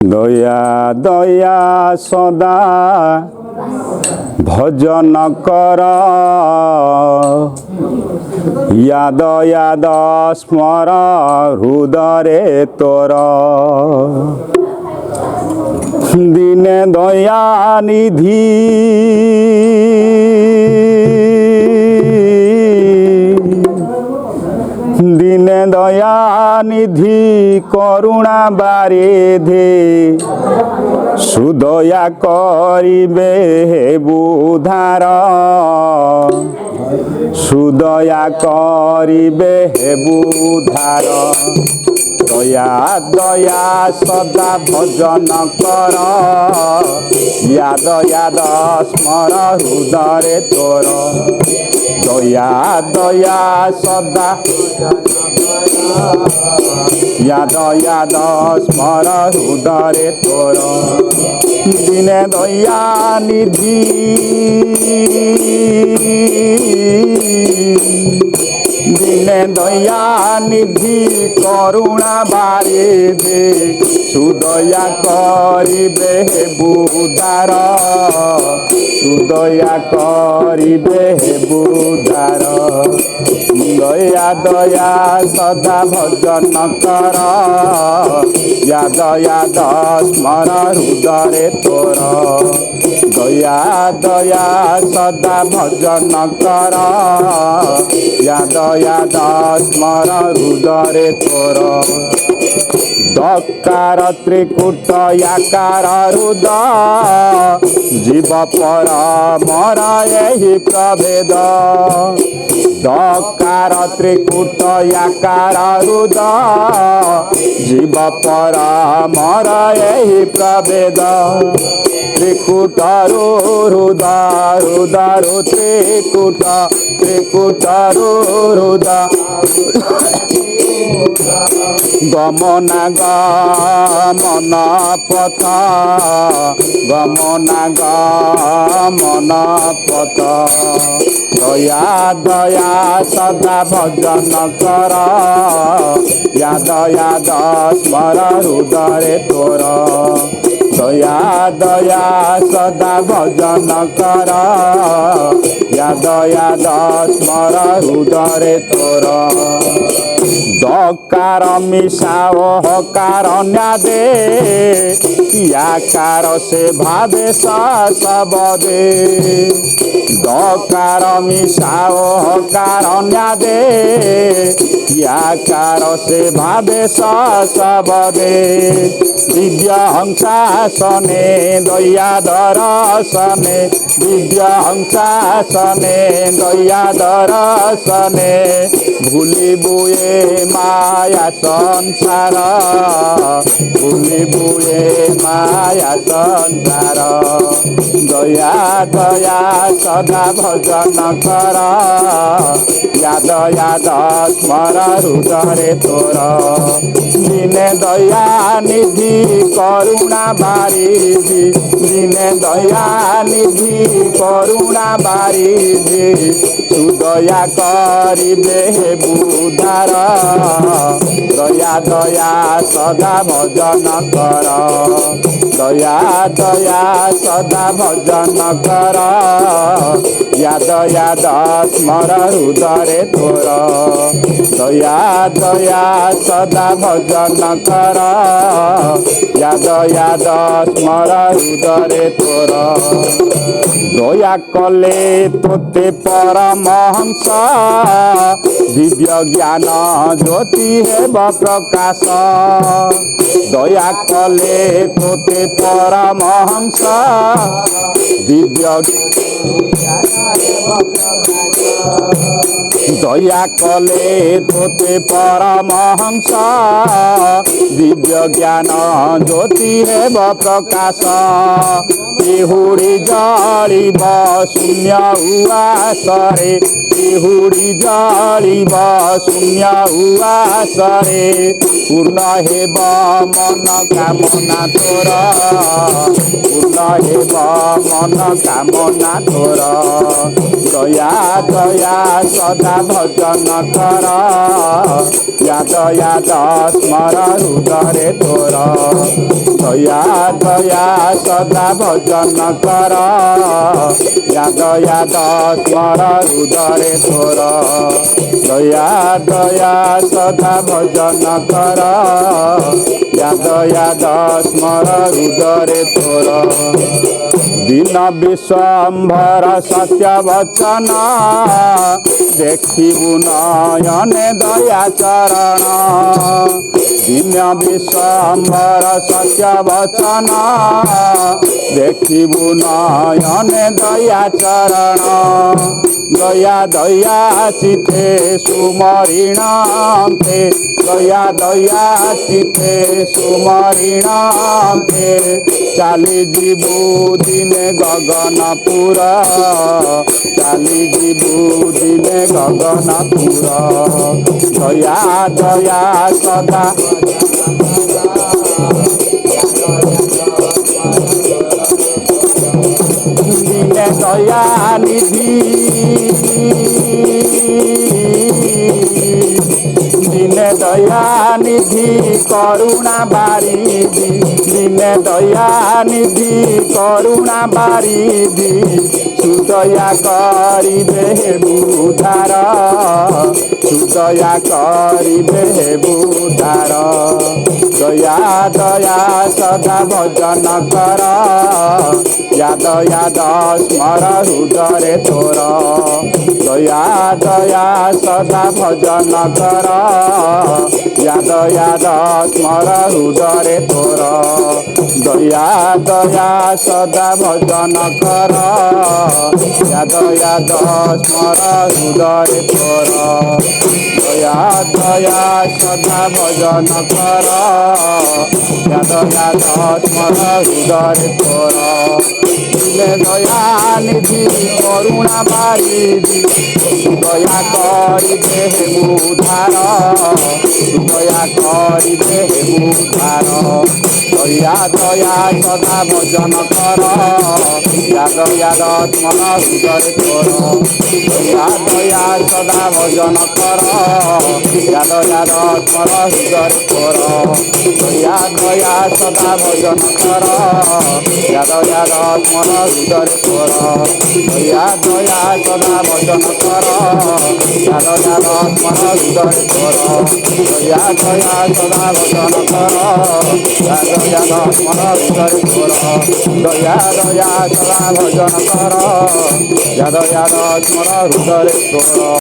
দয়া দয়া সদা ভজন কর, ইয়াদ ইয়াদ স্মর হৃদরে তোর। দিনে দয়া নিধি দিনে দয়া নিধি করুণা বারিধি, সুদয়া করিবে বুধার, সুদয়া করিবে বুধার। দয়া দয়া সদা ভজন কর, ইয়াদ ইয়াদ স্মর হৃদরে তোর। দয়া দয়া সদা ইয়াদ ইয়াদ স্মর হৃদরে তোর। দিনে দয়া নিধি দিনে দয়া নিধি করুণা বারিধি, সুদয়া করিবে বুধার, সুদয়া করিবে বুধার। দয়া দয়া সদা ভজন কর, ইয়াদ ইয়াদ স্মর হৃদরে তোর। দয়া দয়া সদা ভজন কর, ইয়াদ ইয়াদ স্মর হৃদরে তোর। দকার ত্রিকুট আকার হৃদ, জীব পর মর এই প্রভেদ। দকার ত্রিকুট আকার হৃদ, জীব পর মর এই প্রভেদ। ত্রিকুটারো হৃদ হৃদর ত্রিকুট, ত্রিকুটারো হৃদ গমনা গমন পথ, গমনা গমন পথ। দয়া দয়া সদা ভজন কর, ইয়াদ ইয়াদ স্মর হৃদরে তোর। দয়া দয়া সদা ভজন কর, ইয়াদ ইয়াদ স্মর হৃদরে তোর। দকার মিশাও হকার ন্যাদে, ইয়াকার সে ভাবে সবদে। দকার মিশাও হকার ন্যাদে, ইয়াকার সে ভাবে সবদে। দিব্য হংসাসনে দয়া দর্শনে, দিব্য হংসাসনে দয়া দর্শনে। ভুলিবুয়ে মায়া সংসার, ভুলিবুয়ে মায়া সংসার। দয়া দয়া সদা ভজন কর, ইয়াদ ইয়াদ স্মর হৃদরে তোর। দিনে দয়া নিধি করুণা বারিধি, দিনে দয়া নিধি করুণা বারিধি, সুদয়া করিবে বুধার। দয়া দয়া সদা ভজন কর, দয়া দয়া সদা ভজন কর, ইয়াদ ইয়াদ স্মর হৃদরে তোর। দয়া দয়া সদা ভজন কর, ইয়াদ ইয়াদ স্মর হৃদরে তোর। দয়া কলে তোতে পরমহংস, দিব্য জ্ঞান জ্যোতি হেব প্রকাশ। দয়া কলে তোতে পরমহংস, দিব্য দয়া কলে তোতে পরমহংস, দিব্য জ্ঞান জ্যোতি হেব প্রকাশ। তিহুড়ি জଳିব শূন্য উয়াসরে, তিহুড়ি জଳିব শূন্য উয়াসরে। পূর্ণ হেব মন কামনা তোর, পূর্ণ ହେବ ମନ କାମନା ତୋର। ଦୟା ଦୟା ସଦା ଭଜନ କର, ୟାଦ ୟାଦ ସ୍ମର ହୃଦୟରେ ତୋର। ଦୟା ଦୟା ସଦା ଭଜନ କର, ୟାଦ ୟାଦ ସ୍ମର ହୃଦୟରେ ତୋର। ଦୟା ଦୟା ସଦା ଭଜନ କର, ୟାଦ ୟାଦ ସ୍ମର ହୃଦୟରେ ତୋର। ଦୀନ ବିଶ୍ୱମ୍ଭର ସତ୍ୟ ବଚନ, ଦେଖିବୁ ନୟନେ ଦୟା ଚରଣ। ଦୀନ ବିଶ୍ୱମ୍ଭର ସତ୍ୟ ବଚନ, ଦେଖିବୁ ନୟନେ ଦୟା ଚରଣ। ଦୟା ଦୟା ଚିତେ ସୁମରିଣନ୍ତେ, ଦୟା ଦୟା ଚିତେ ସୁମରିଣନ୍ତେ। ଚାଲିଯିବୁ ଦିନେ ଗଗନପୁର, ଚାଲିଯିବୁ ଦିନେ ଗଗନପୁର। ଦୟା ଦୟା ସଦା ଦିନେ ଦୟା ନିଧି, ଦିନେ ଦୟା ନିଧି କରୁଣା ବାରିଧି। ଦିନେ ଦୟା ନିଧି କରୁଣା ବାରିଧି, ସୁଦୟା କରିବେ ହେବୁ ଉଦ୍ଧାର, ସୁଦୟା କରିବେ ହେବୁ ଉଦ୍ଧାର। ଦୟା ଦୟା ସଦା ଭଜନ କର, ୟାଦ ୟାଦ ସ୍ମର ହୃଦୟରେ ତୋର। ଦୟା ଦୟା ସଦା ଭଜନ କର, ୟାଦ ୟାଦ ସ୍ମର ହୃଦୟରେ ତୋର। ଦୟା ଦୟା ସଦା ଭଜନ କର, ୟାଦ ୟାଦ ସ୍ମର ହୃଦୟରେ ତୋର। ଦୟା ଦୟା ସଦା ଭଜନ କର, ୟାଦ ୟାଦ ସ୍ମର ହୃଦୟରେ ତୋର। ଦିନେ ଦୟା ନିଧି କରୁଣା ବାରିଧି, ଦୟା କରିବେ ହେବୁ ଉଦ୍ଧାର, ଦୟା କରିବେ ହେବୁ ଉଦ୍ଧାର। ଦୟା ଦୟା ସଦା ଭଜନ କର, ୟାଦ ୟାଦ ସ୍ମର ହୃଦୟରେ ତୋର। ଦୟା ଦୟା ସଦା ଭଜନ କର, ୟାଦ ୟାଦ ସ୍ମର ହୃଦୟରେ ତୋର। ଦୟା ଦୟା ସଦା ଭଜନ କର, ୟାଦ ୟାଦ ସ୍ମର ହୃଦୟରେ ତୋର। ଦୟା ଦୟା ସଦା ଭଜନ କର, ୟାଦ ୟାଦ ସ୍ମର ହୃଦୟରେ ତୋର। ଦୟା ଦୟା ସଦା ଭଜନ କର, ୟାଦ ୟାଦ ସ୍ମର ହୃଦୟରେ ତୋର। ଦୟା ଦୟା ସଦା ଭଜନ କର, ୟାଦ ୟାଦ ସ୍ମର ହୃଦୟରେ ତୋର।